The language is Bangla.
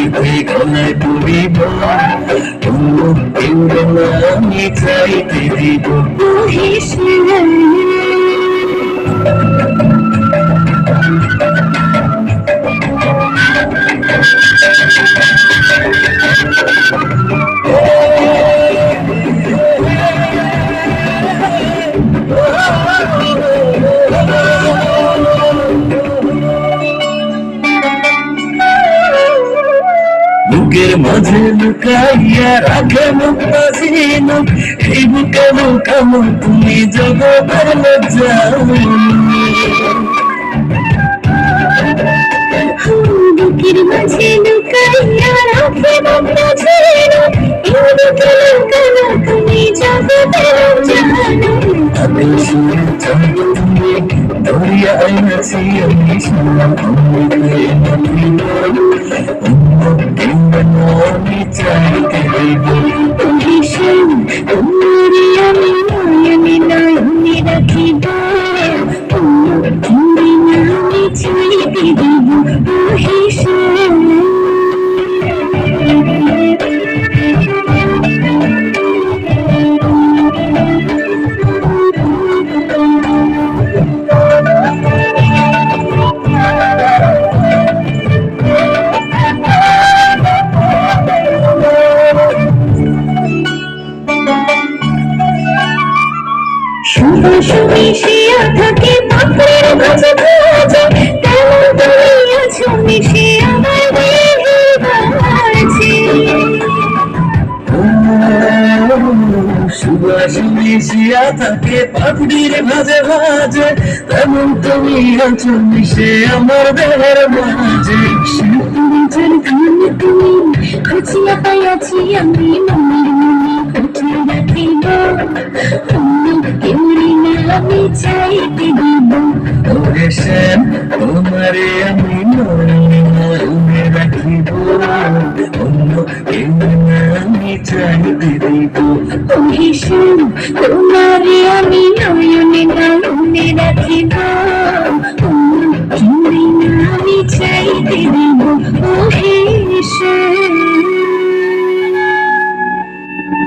চাইতে গলায় পড়িব, অন্য কেউ না আমি চাইতে দিব। বুকের মাঝে লুকাইয়া রাখে মুক্তা ঝিনুক, এই বুকে লুকানো তুমি জগতের লজ্জা। বুকের মাঝে লুকাইয়া রাখে মুক্তা ঝিনুক, এই বুকে লুকানো তুমি জগতের লজ্জা। আমি শুনে চাই তুমি ধরিয়া আইনাছি আমি শুনলাম আমি চাইতে দিব। ভীষণ তোমারে আমি নয়নে নয়নে রাখিব, তুমি না আমি চাইতে দিব। ভীষণ সুবাস মিশিয়া থাকে পাপড়ির ভাজে ভাজে, তেমন তুমি আছো মিশে আমার দেহে বাজে। সুবাস মিশিয়া থাকে পাপড়ির ভাজে ভাজে, তেমন তুমি আছো মিশে আমার দেহের মাঝে। নিজের ঘামে তুমি খুঁজিয়া পাইয়াছি আমি মনের মনে খুঁজে রাখিব, কেউরি না আমি চাইতে দিব। ওরে শ্যাম তোমারে আমি মনে মনে রাখিব, অন্য কেউ না আমি চাইতে দিব। ভীষণ তোমারে আমি নয়নে নয়নে রাখিব, কেউরি না আমি চাইতে দিব।